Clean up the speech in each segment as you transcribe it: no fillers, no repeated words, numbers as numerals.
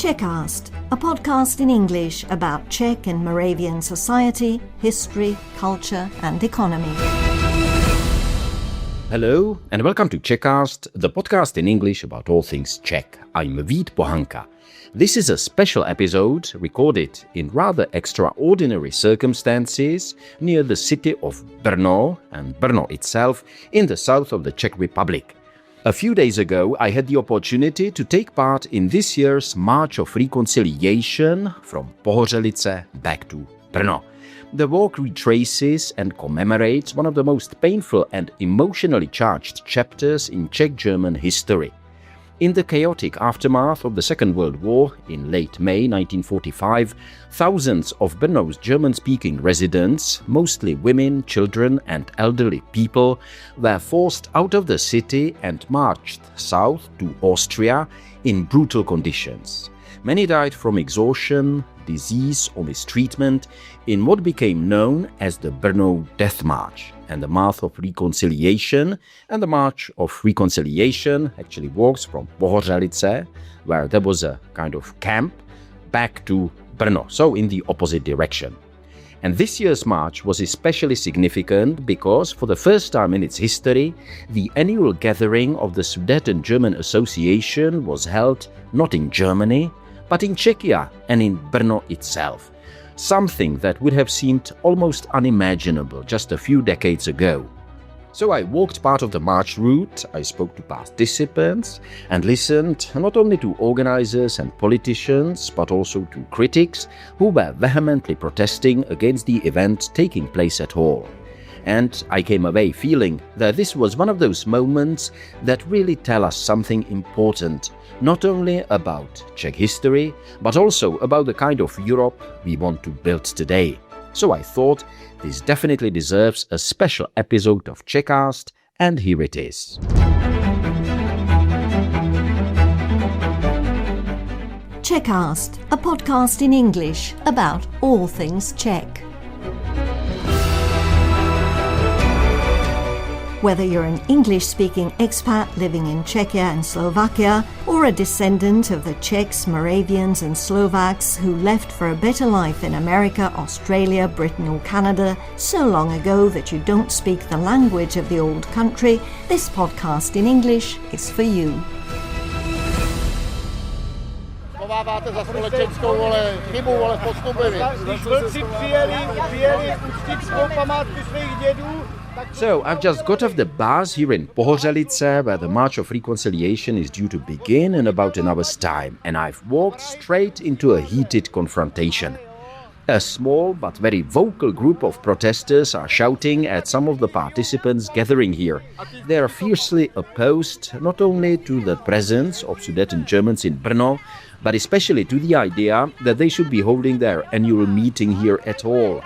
Czechast, a podcast in English about Czech and Moravian society, history, culture and economy. Hello and welcome to Czechast, the podcast in English about all things Czech. I'm Vít Pohanka. This is a special episode recorded in rather extraordinary circumstances near the city of Brno and Brno itself in the south of the Czech Republic. A few days ago, I had the opportunity to take part in this year's March of Reconciliation from Pohořelice back to Brno. The walk retraces and commemorates one of the most painful and emotionally charged chapters in Czech-German history. In the chaotic aftermath of the Second World War in late May 1945, thousands of Brno's German-speaking residents, mostly women, children and elderly people, were forced out of the city and marched south to Austria in brutal conditions. Many died from exhaustion, disease or mistreatment in what became known as the Brno Death March. And the March of Reconciliation actually walks from Pohořelice, where there was a kind of camp, back to Brno, so in the opposite direction. And this year's march was especially significant because for the first time in its history, the annual gathering of the Sudeten German Association was held not in Germany, but in Czechia and in Brno itself. Something that would have seemed almost unimaginable just a few decades ago. So I walked part of the march route, I spoke to participants and listened not only to organizers and politicians, but also to critics who were vehemently protesting against the event taking place at all. And I came away feeling that this was one of those moments that really tell us something important, not only about Czech history, but also about the kind of Europe we want to build today. So I thought this definitely deserves a special episode of Czechast, and here it is. Czechast, a podcast in English about all things Czech. Whether you're an English-speaking expat living in Czechia and Slovakia, or a descendant of the Czechs, Moravians and Slovaks who left for a better life in America, Australia, Britain or Canada so long ago that you don't speak the language of the old country, this podcast in English is for you. Schováváte za společenskou chybu, v podstupově. Když vlci přijeli uctít svou památku svých dědů. So I've just got off the bus here in Pohořelice, where the March of Reconciliation is due to begin in about an hour's time, and I've walked straight into a heated confrontation. A small but very vocal group of protesters are shouting at some of the participants gathering here. They are fiercely opposed not only to the presence of Sudeten Germans in Brno, but especially to the idea that they should be holding their annual meeting here at all.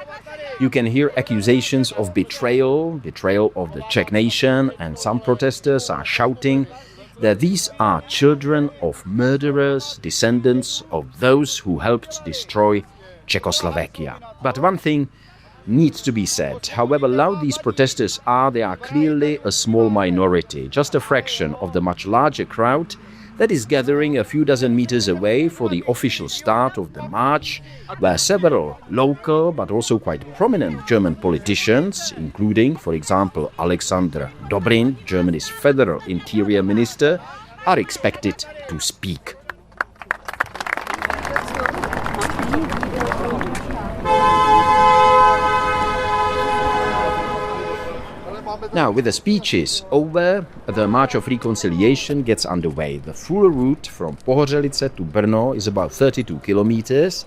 You can hear accusations of betrayal of the Czech nation, and some protesters are shouting that these are children of murderers, descendants of those who helped destroy Czechoslovakia. But one thing needs to be said. However loud these protesters are, they are clearly a small minority, just a fraction of the much larger crowd that is gathering a few dozen meters away for the official start of the march, where several local but also quite prominent German politicians, including, for example, Alexander Dobrindt, Germany's Federal Interior Minister, are expected to speak. Now, with the speeches over, the March of Reconciliation gets underway. The full route from Pohořelice to Brno is about 32 kilometers,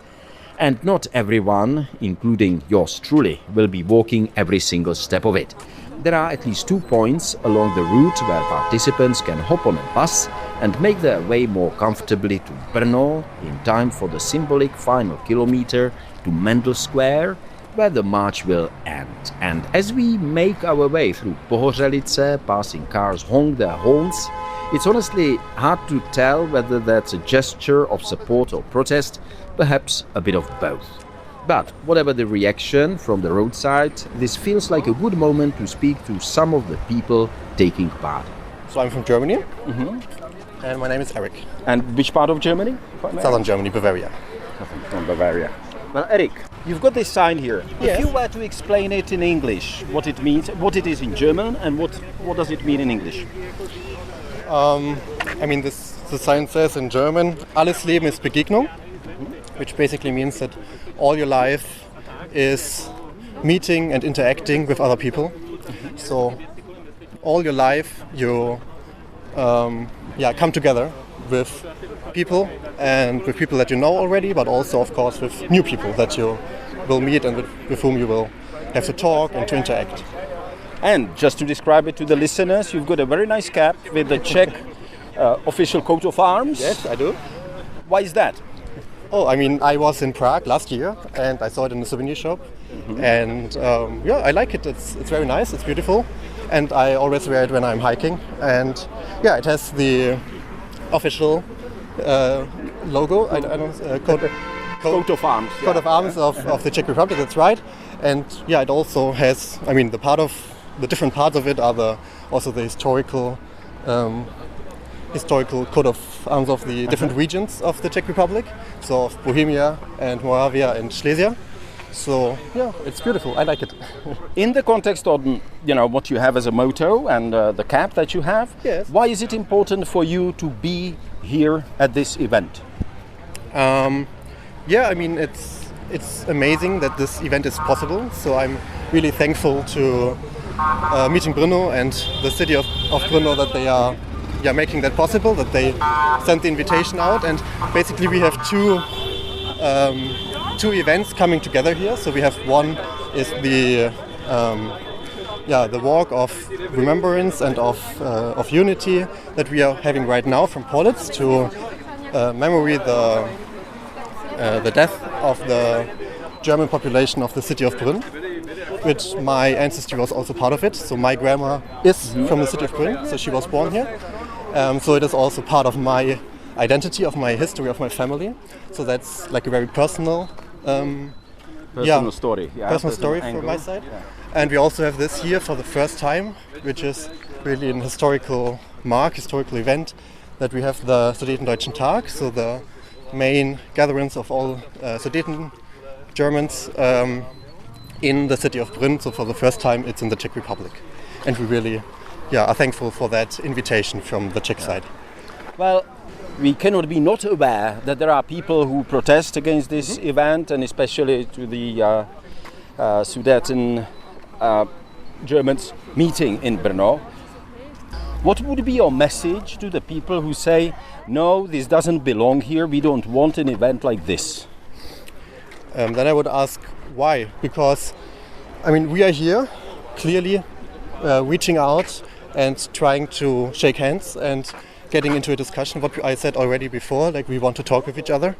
and not everyone, including yours truly, will be walking every single step of it. There are at least 2 points along the route where participants can hop on a bus and make their way more comfortably to Brno in time for the symbolic final kilometer to Mendel Square, where the march will end. And as we make our way through Pohořelice, passing cars honk their horns, it's honestly hard to tell whether that's a gesture of support or protest, perhaps a bit of both. But whatever the reaction from the roadside, this feels like a good moment to speak to some of the people taking part. So I'm from Germany. And my name is Eric. And which part of Germany? Southern Germany, Bavaria. From Bavaria. Well, Eric, you've got this sign here. Yes. If you were to explain it in English, what it means, what it is in German, and what does it mean in English? The sign says in German, alles Leben ist Begegnung, which basically means that all your life is meeting and interacting with other people. So all your life you come together with people, and with people that you know already, but also of course with new people that you will meet and with whom you will have to talk and to interact. And just to describe it to the listeners, you've got a very nice cap with the Czech official coat of arms. Yes, I do. Why is that? I was in Prague last year and I saw it in a souvenir shop. And I like it. It's very nice, it's beautiful. And I always wear it when I'm hiking. And it has the official logo, Coat of arms. Coat of arms of the Czech Republic, that's right. And it also has, the different parts of it are also the historical coat of arms of the different regions of the Czech Republic, so of Bohemia and Moravia and Silesia. So it's beautiful. I like it. In the context of what you have as a motto and the cap that you have, yes. Why is it important for you to be here at this event? It's amazing that this event is possible. So I'm really thankful to meeting Brno and the city of Brno that they are making that possible, that they sent the invitation out. And basically we have two events coming together here. So we have one is the walk of remembrance and of unity that we are having right now from Pohořelice to memory the death of the German population of the city of Brno, which my ancestry was also part of it. So my grandma is from the city of Brno, so she was born here. So it is also part of my identity, of my history, of my family. So that's like a very personal story. Personal story from my side. Yeah. And we also have this here for the first time, which is really an historical event, that we have the Sudeten Tag, so the main gatherings of all Sudeten Germans in the city of Brno. So for the first time it's in the Czech Republic. And we really are thankful for that invitation from the Czech side. Well, we cannot be not aware that there are people who protest against this event, and especially to the Sudeten Germans meeting in Brno. What would be your message to the people who say, no, this doesn't belong here, we don't want an event like this? Then I would ask why. Because, we are here clearly reaching out and trying to shake hands and getting into a discussion, what I said already before, like we want to talk with each other.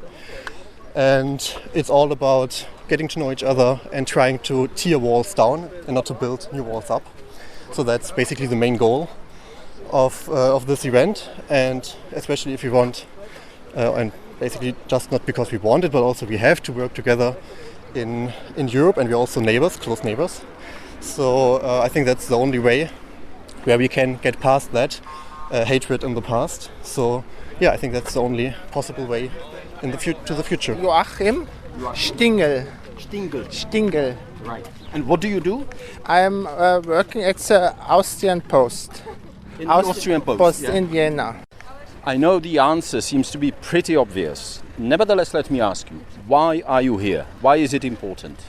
And it's all about getting to know each other and trying to tear walls down and not to build new walls up. So that's basically the main goal of this event. And especially if we want, and basically just not because we want it, but also we have to work together in Europe, and we're also neighbors, close neighbors. So I think that's the only way where we can get past that hatred in the past. So I think that's the only possible way in the to the future. Joachim Stingel. Stingel. Right. And what do you do? I'm working at the Austrian Post. In the Austrian Post, in Vienna. I know the answer seems to be pretty obvious. Nevertheless, let me ask you, why are you here? Why is it important?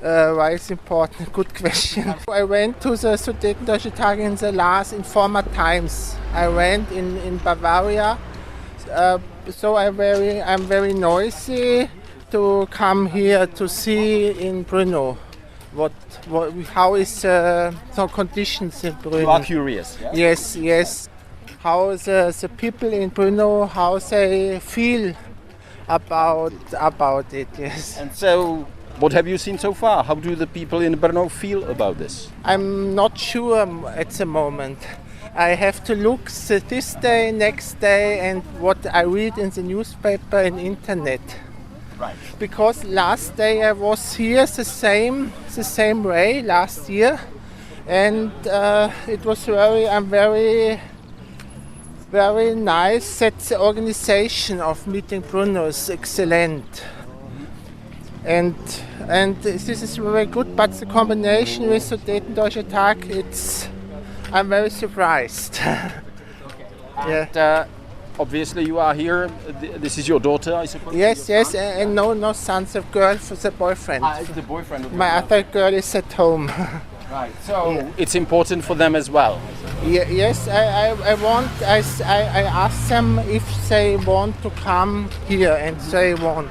Why it's important? Good question. I went to the Sudeten German Association in former times. I went in Bavaria, so I'm very noisy to come here to see in Brno how is the conditions in Brno. You are curious. Yeah? Yes. How the people in Brno, how they feel about it. Yes. And so, what have you seen so far? How do the people in Brno feel about this? I'm not sure at the moment. I have to look this day, next day, and what I read in the newspaper and internet. Right. Because last day I was here the same way last year, and it was I'm very very nice that the organization of Meeting Brno is excellent. And this is very good, but the combination with Sudeten German, I'm very surprised. Yeah. Obviously you are here, this is your daughter, I suppose? Yes, and no sons, a girl for the boyfriend. It's the boyfriend of My other girl is at home. Right, so it's important for them as well. Yes, I asked them if they want to come here, and they want.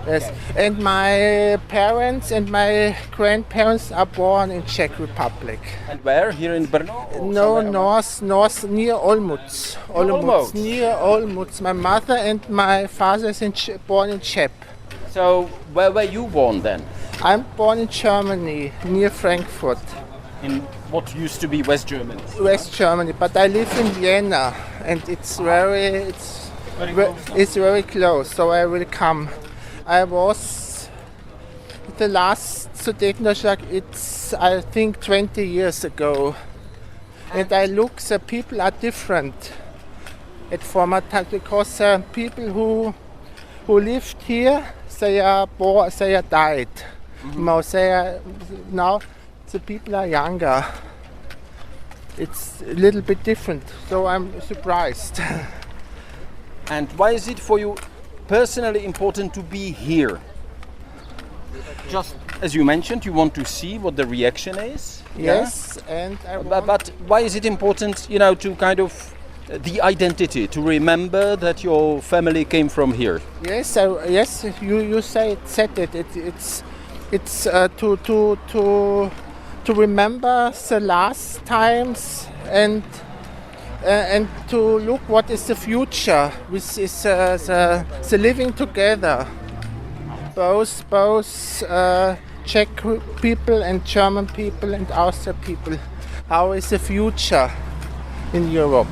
Yes, and my parents and my grandparents are born in Czech Republic. And where? Here in Brno? No, north, near Olmütz. Olmütz. Near Olmütz. My mother and my father is born in Czech. So where were you born then? I'm born in Germany, near Frankfurt. In what used to be West Germany? West Germany, but I live in Vienna, and it's very close, so I will come. I was the last Sudeten German, it's I think 20 years ago, and I look, the people are different at former times, because people who lived here, they are died. Now the people are younger. It's a little bit different, so I'm surprised. And why is it for you personally important to be here? Just as you mentioned, you want to see what the reaction is. Yes, yeah? And but why is it important, to kind of the identity, to remember that your family came from here? Yes, you said it. It's to remember the last times and to look what is the future, which is the living together. Both Czech people and German people and Austrian people. How is the future in Europe?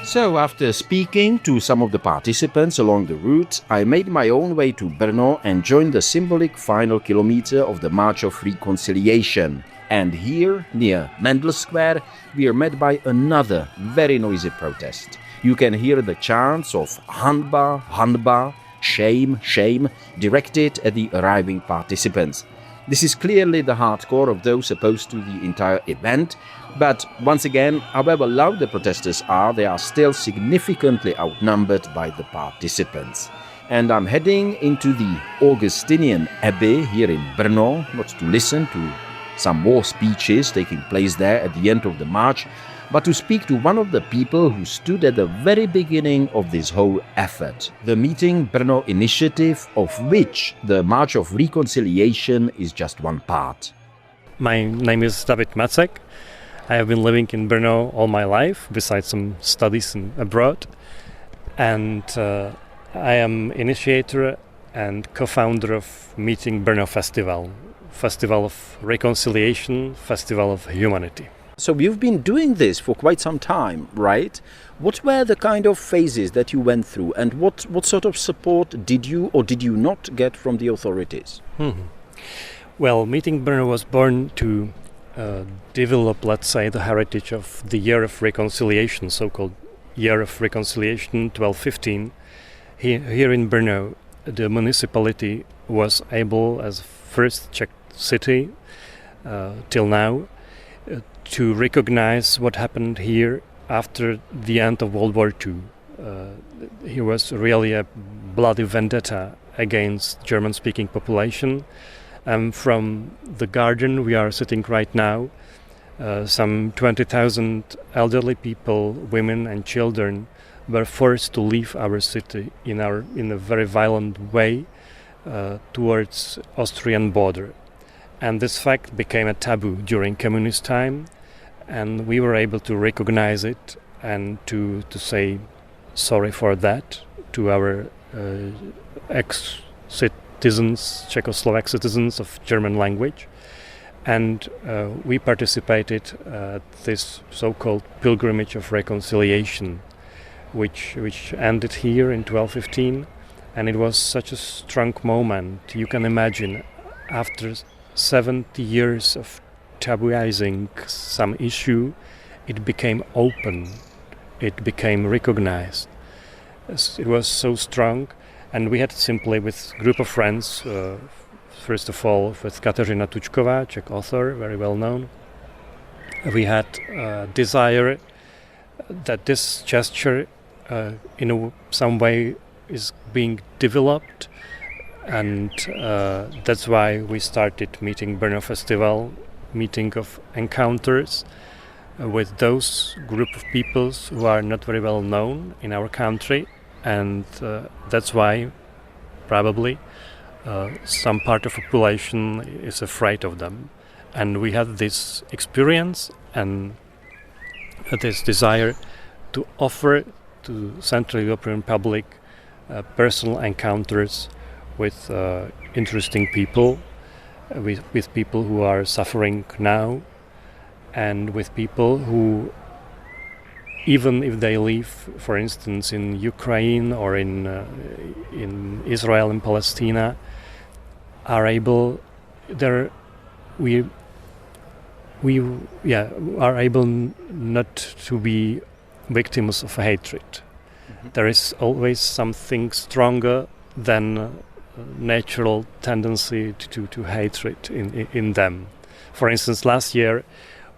So after speaking to some of the participants along the route, I made my own way to Brno and joined the symbolic final kilometer of the March of Reconciliation. And here, near Mendel Square, we are met by another very noisy protest. You can hear the chants of Hanba, Hanba, shame, shame, directed at the arriving participants. This is clearly the hardcore of those opposed to the entire event, but once again, however loud the protesters are, they are still significantly outnumbered by the participants. And I'm heading into the Augustinian Abbey here in Brno, not to listen to some more speeches taking place there at the end of the march, but to speak to one of the people who stood at the very beginning of this whole effort, the Meeting Brno initiative, of which the March of Reconciliation is just one part. My name is David Macek. I have been living in Brno all my life, besides some studies abroad, and I am initiator and co-founder of Meeting Brno Festival of Reconciliation, Festival of Humanity. So you've been doing this for quite some time, right? What were the kind of phases that you went through, and what sort of support did you or did you not get from the authorities? Well, Meeting Brno was born to develop, let's say, the heritage of the Year of Reconciliation, so-called Year of Reconciliation 1215. Here in Brno, the municipality was able, as first Czech city till now, to recognize what happened here after the end of World War II. Here was really a bloody vendetta against German-speaking population. From the garden we are sitting right now, some 20,000 elderly people, women and children were forced to leave our city in a very violent way towards Austrian border. And this fact became a taboo during communist time, and we were able to recognize it and to say sorry for that to our ex-citizens, Czechoslovak citizens of German language. And we participated at this so-called pilgrimage of reconciliation, which ended here in 1215. And it was such a strong moment. You can imagine, after 70 years of tabooizing some issue, it became open, it became recognized. It was so strong, and we had simply with a group of friends, first of all with Kateřina Tučková, Czech author, very well known, we had a desire that this gesture in some way is being developed, and that's why we started Meeting Brno Festival, meeting of encounters with those group of peoples who are not very well known in our country, and that's why probably some part of the population is afraid of them. And we had this experience and this desire to offer to Central European public personal encounters with interesting people, with people who are suffering now, and with people who, even if they live, for instance, in Ukraine or in Israel and Palestine, are able are able not to be victims of hatred. Mm-hmm. There is always something stronger than natural tendency to hatred in them. For instance, last year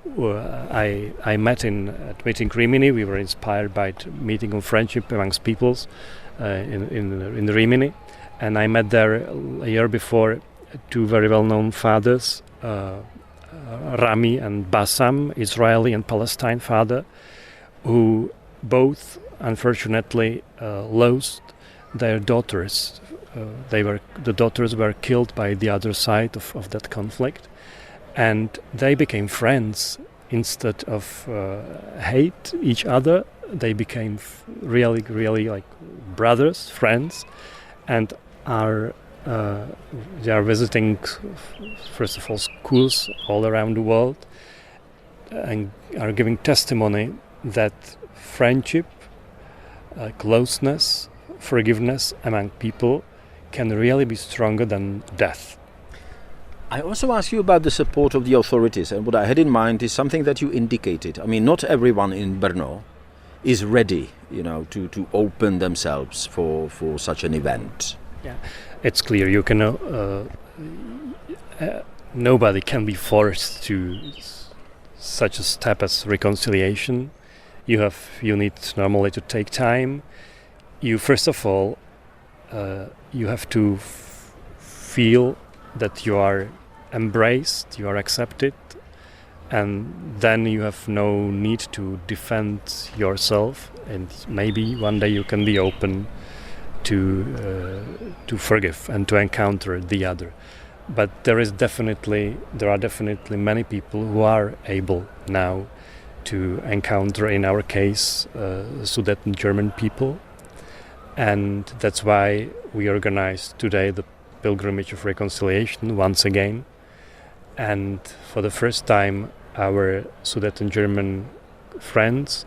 I met at Meeting Rimini. We were inspired by the meeting of friendship amongst peoples in Rimini, and I met there a year before two very well-known fathers, Rami and Bassam, Israeli and Palestine father, who both unfortunately lost their daughters. The daughters were killed by the other side of that conflict, and they became friends instead of hate each other. They became really like brothers, friends, and they are visiting, first of all, schools all around the world, and are giving testimony that friendship, closeness, forgiveness among people can really be stronger than death. I also ask you about the support of the authorities, and what I had in mind is something that you indicated. I mean, not everyone in Brno is ready, to open themselves for such an event. Yeah, it's clear. You can nobody can be forced to such a step as reconciliation. You need normally to take time. You first of all you have to feel that you are embraced, you are accepted, and then you have no need to defend yourself, and maybe one day you can be open to forgive and to encounter the other. But there are definitely many people who are able now to encounter, in our case, Sudeten German people, and that's why we organized today the Pilgrimage of Reconciliation once again. And for the first time, our Sudeten German friends,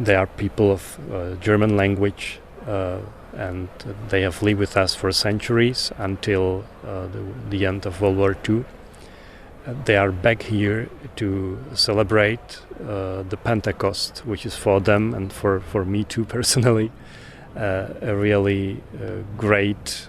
they are people of German language, and they have lived with us for centuries until the end of World War II. They are back here to celebrate the Pentecost, which is for them and for me too personally a really great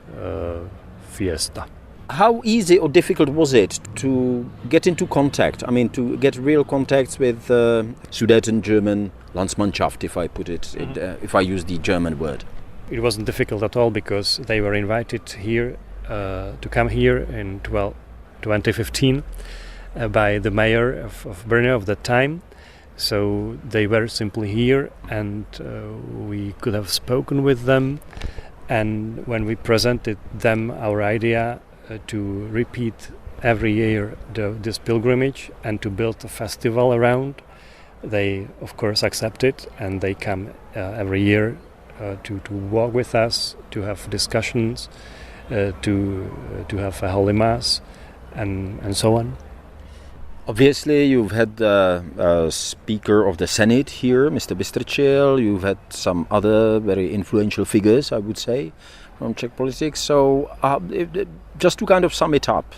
fiesta. How easy or difficult was it to get into contact? I mean, to get real contacts with Sudeten German Landsmannschaft, if I put it, if I use the German word. It wasn't difficult at all because they were invited here to come here in 2015 by the mayor of Brno of that time. So they were simply here, and we could have spoken with them. And when we presented them our idea to repeat every year this pilgrimage and to build a festival around, they of course accepted, and they come every year to walk with us, to have discussions, to have a Holy Mass, and so on. Obviously, you've had the Speaker of the Senate here, Mr. Bystrčil. You've had some other very influential figures, I would say, from Czech politics. So, just to kind of sum it up,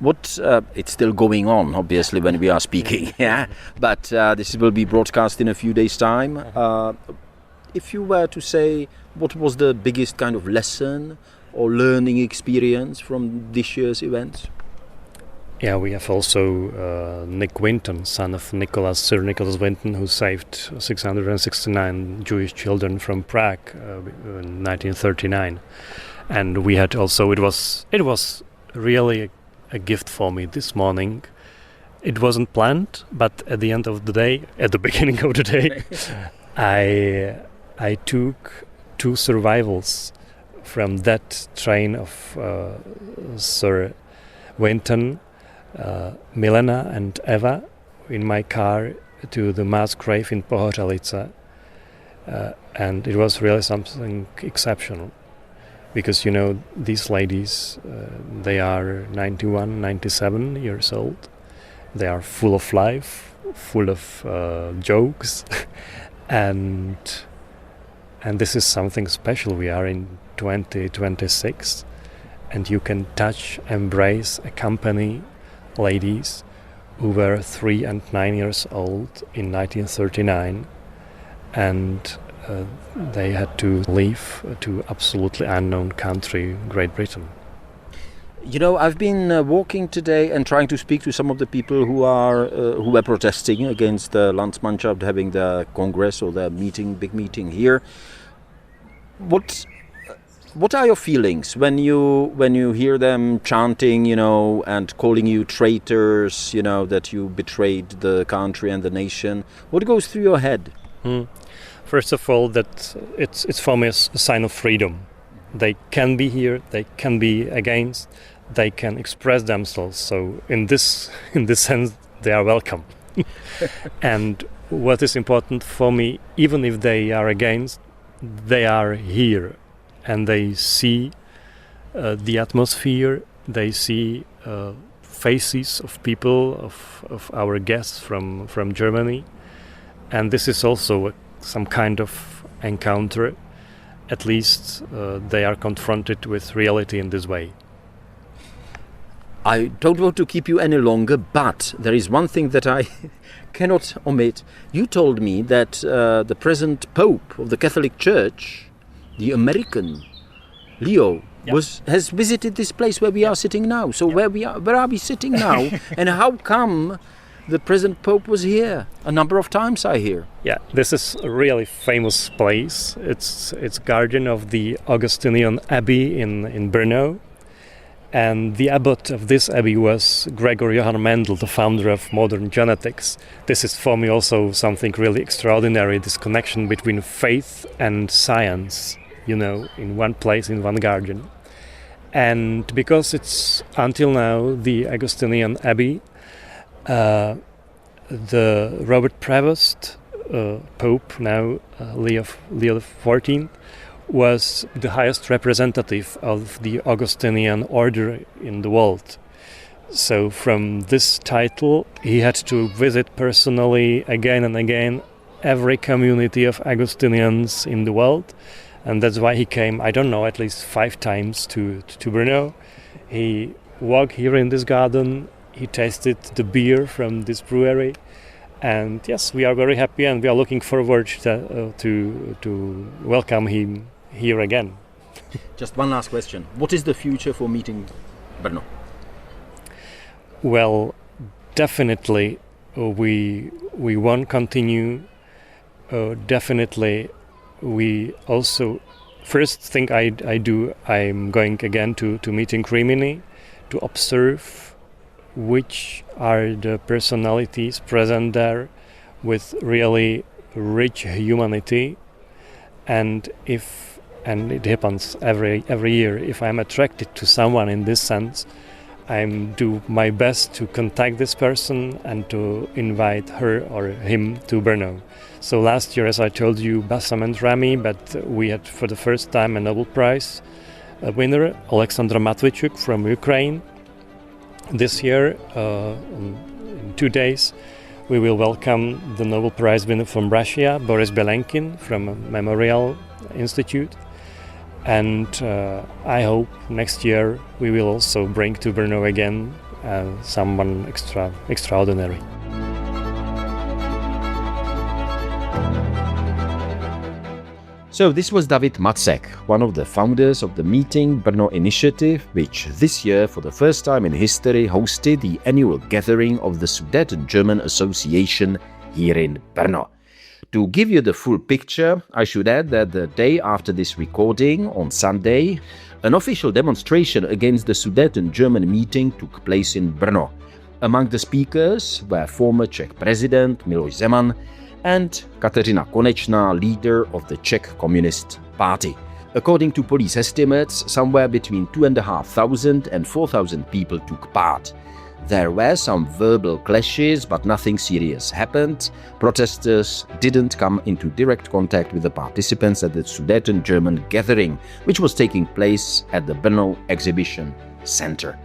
it's still going on, obviously, when we are speaking, yeah. But this will be broadcast in a few days' time. If you were to say, what was the biggest kind of lesson or learning experience from this year's events? Yeah, we have also Nick Winton, son of Sir Nicholas Winton, who saved 669 Jewish children from Prague in 1939. And we had also, it was really a gift for me this morning. It wasn't planned, but at the end of the day, at the beginning of the day, I took 2 survivals from that train of Sir Winton, Milena and Eva, in my car to the mass grave in Pohořelice, and it was really something exceptional, because these ladies, they are 91, 97 years old. They are full of life, full of jokes, and this is something special. We are in 2026, and you can touch, embrace, accompany ladies who were 3 and 9 years old in 1939, and they had to leave to absolutely unknown country, Great Britain. I've been walking today and trying to speak to some of the people who were protesting against the Landsmannschaft having the congress or the big meeting here. What are your feelings when you hear them chanting, and calling you traitors, that you betrayed the country and the nation? What goes through your head? First of all, that it's for me a sign of freedom. They can be here, they can be against, they can express themselves. So in this sense, they are welcome. And what is important for me, even if they are against, they are here. And they see the atmosphere, they see faces of people, of our guests from Germany. And this is also some kind of encounter. At least they are confronted with reality in this way. I don't want to keep you any longer, but there is one thing that I cannot omit. You told me that the present Pope of the Catholic Church, the American Leo, has visited this place where we are sitting now. So where are we sitting now? And how come the present Pope was here a number of times, I hear? Yeah, this is a really famous place. It's guardian of the Augustinian Abbey in Brno. And the abbot of this abbey was Gregor Johann Mendel, the founder of modern genetics. This is for me also something really extraordinary, this connection between faith and science, in one place, in one garden. And because it's until now the Augustinian Abbey, the Robert Prevost, Pope now, Leo XIV, was the highest representative of the Augustinian order in the world. So from this title, he had to visit personally again and again every community of Augustinians in the world. And that's why he came, I don't know, at least 5 times to Brno. He walked here in this garden, he tasted the beer from this brewery. And yes, we are very happy and we are looking forward to welcome him here again. Just one last question. What is the future for meeting Brno? Well, definitely we won't continue. Definitely we also, first thing I do, I'm going again to meeting Rimini to observe which are the personalities present there with really rich humanity. And it happens every year, if I'm attracted to someone in this sense, I do my best to contact this person and to invite her or him to Brno. So last year, as I told you, Bassam and Rami, but we had for the first time a Nobel Prize winner, Alexandra Matvichuk from Ukraine. This year, in 2 days, we will welcome the Nobel Prize winner from Russia, Boris Belenkin, from a Memorial Institute. And I hope next year we will also bring to Brno again someone extraordinary. So this was David Macek, one of the founders of the Meeting Brno initiative, which this year, for the first time in history, hosted the annual gathering of the Sudeten German Association here in Brno. To give you the full picture, I should add that the day after this recording, on Sunday, an official demonstration against the Sudeten German meeting took place in Brno. Among the speakers were former Czech President Miloš Zeman and Kateřina Konečná, leader of the Czech Communist Party. According to police estimates, somewhere between 2,500 and 4,000 people took part. There were some verbal clashes, but nothing serious happened. Protesters didn't come into direct contact with the participants at the Sudeten German gathering, which was taking place at the Brno Exhibition Center.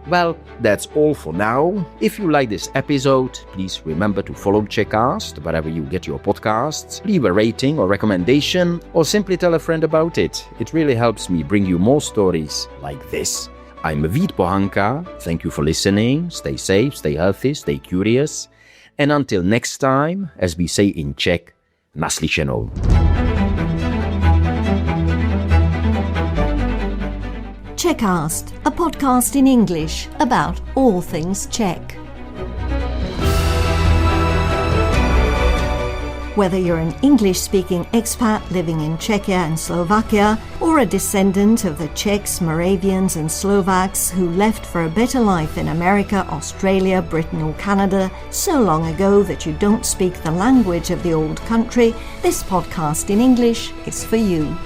Well, that's all for now. If you like this episode, please remember to follow Czechast wherever you get your podcasts, leave a rating or recommendation, or simply tell a friend about it. It really helps me bring you more stories like this. I'm Vít Pohanka. Thank you for listening. Stay safe, stay healthy, stay curious. And until next time, as we say in Czech, naslyšenou. Czechast, a podcast in English about all things Czech. Whether you're an English-speaking expat living in Czechia and Slovakia, or a descendant of the Czechs, Moravians and Slovaks who left for a better life in America, Australia, Britain or Canada so long ago that you don't speak the language of the old country, this podcast in English is for you.